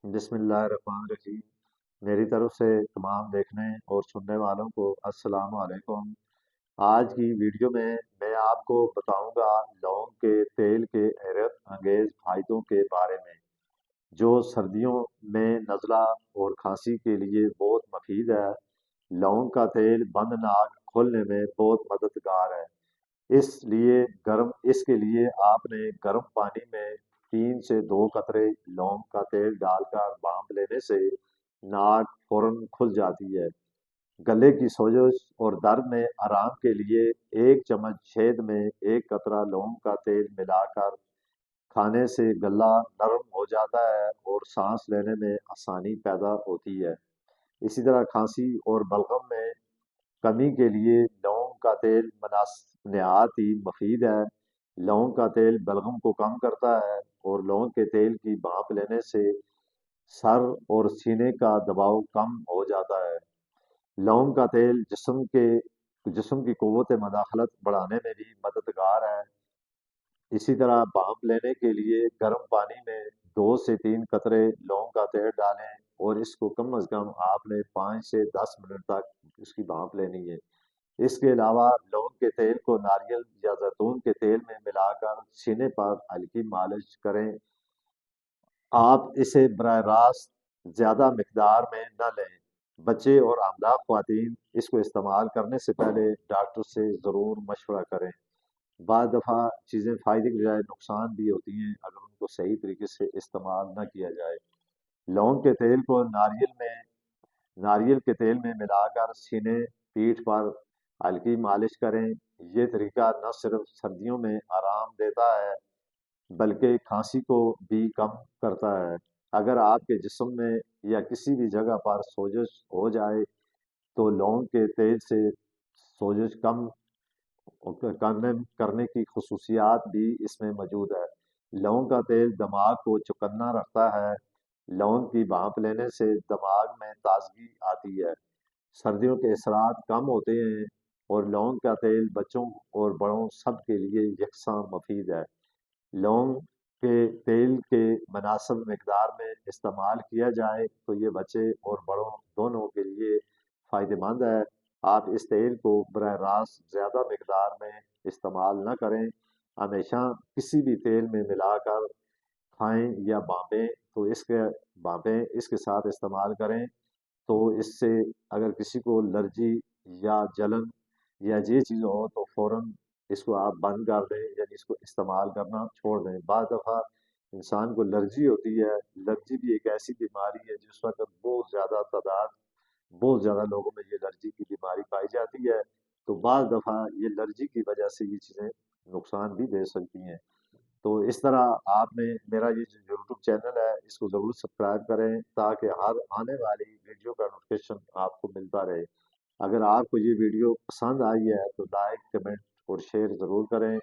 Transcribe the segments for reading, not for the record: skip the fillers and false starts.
بسم اللہ الرحمن الرحیم۔ میری طرف سے تمام دیکھنے اور سننے والوں کو السلام علیکم۔ آج کی ویڈیو میں آپ کو بتاؤں گا لونگ کے تیل کے حیرت انگیز فائدوں کے بارے میں، جو سردیوں میں نزلہ اور کھانسی کے لیے بہت مفید ہے۔ لونگ کا تیل بند ناک کھولنے میں بہت مددگار ہے۔ اس کے لیے آپ نے گرم پانی میں 3 سے 2 قطرے لونگ کا تیل ڈال کر بھاپ لینے سے ناک فوراً کھل جاتی ہے۔ گلے کی سوزش اور درد میں آرام کے لیے 1 چمچ شہد میں 1 قطرہ لونگ کا تیل ملا کر کھانے سے گلا نرم ہو جاتا ہے اور سانس لینے میں آسانی پیدا ہوتی ہے۔ اسی طرح کھانسی اور بلغم میں کمی کے لیے لونگ کا تیل نہایت ہی مفید ہے۔ لونگ کا تیل بلغم کو کم کرتا ہے اور لونگ کے تیل کی بھاپ لینے سے سر اور سینے کا دباؤ کم ہو جاتا ہے۔ لونگ کا تیل جسم کی قوت مداخلت بڑھانے میں بھی مددگار ہے۔ اسی طرح بھاپ لینے کے لیے گرم پانی میں 2 سے 3 قطرے لونگ کا تیل ڈالیں اور اس کو کم از کم آپ نے 5 سے 10 منٹ تک اس کی بھاپ لینی ہے۔ اس کے علاوہ لونگ کے تیل کو ناریل یا زیتون کے تیل میں ملا کر سینے پر ہلکی مالش کریں۔ آپ اسے براہ راست زیادہ مقدار میں نہ لیں۔ بچے اور حاملہ خواتین اس کو استعمال کرنے سے پہلے ڈاکٹر سے ضرور مشورہ کریں۔ بعض دفعہ چیزیں فائدے کی بجائے نقصان بھی ہوتی ہیں اگر ان کو صحیح طریقے سے استعمال نہ کیا جائے۔ لونگ کے تیل کو ناریل کے تیل میں ملا کر سینے پیٹھ پر ہلکی مالش کریں۔ یہ طریقہ نہ صرف سردیوں میں آرام دیتا ہے بلکہ کھانسی کو بھی کم کرتا ہے۔ اگر آپ کے جسم میں یا کسی بھی جگہ پر سوزش ہو جائے تو لونگ کے تیل سے سوزش کم کرنے کی خصوصیات بھی اس میں موجود ہے۔ لونگ کا تیل دماغ کو چوکنا رکھتا ہے۔ لونگ کی بھاپ لینے سے دماغ میں تازگی آتی ہے، سردیوں کے اثرات کم ہوتے ہیں اور لونگ کا تیل بچوں اور بڑوں سب کے لیے یکساں مفید ہے۔ لونگ کے تیل کے مناسب مقدار میں استعمال کیا جائے تو یہ بچے اور بڑوں دونوں کے لیے فائدہ مند ہے۔ آپ اس تیل کو براہ راست زیادہ مقدار میں استعمال نہ کریں۔ ہمیشہ کسی بھی تیل میں ملا کر کھائیں یا بھاپیں اس کے ساتھ استعمال کریں تو اس سے اگر کسی کو الرجی یا جلن یا یہ چیز ہو تو فوراً اس کو آپ بند کر دیں، یعنی اس کو استعمال کرنا چھوڑ دیں۔ بعض دفعہ انسان کو الرجی ہوتی ہے۔ الرجی بھی ایک ایسی بیماری ہے جس وقت بہت زیادہ لوگوں میں یہ الرجی کی بیماری پائی جاتی ہے، تو بعض دفعہ یہ الرجی کی وجہ سے یہ چیزیں نقصان بھی دے سکتی ہیں۔ تو اس طرح آپ نے میرا یہ جو یوٹیوب چینل ہے اس کو ضرور سبسکرائب کریں تاکہ ہر آنے والی ویڈیو کا نوٹیفیکیشن آپ کو ملتا رہے۔ اگر آپ کو یہ ویڈیو پسند آئی ہے تو لائک کمنٹ اور شیئر ضرور کریں۔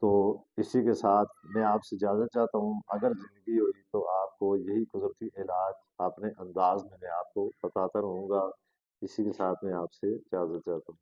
تو اسی کے ساتھ میں آپ سے اجازت چاہتا ہوں، اگر زندگی ہوئی تو آپ کو یہی قدرتی علاج اپنے انداز میں آپ کو بتاتا رہوں گا۔ اسی کے ساتھ میں آپ سے اجازت چاہتا ہوں۔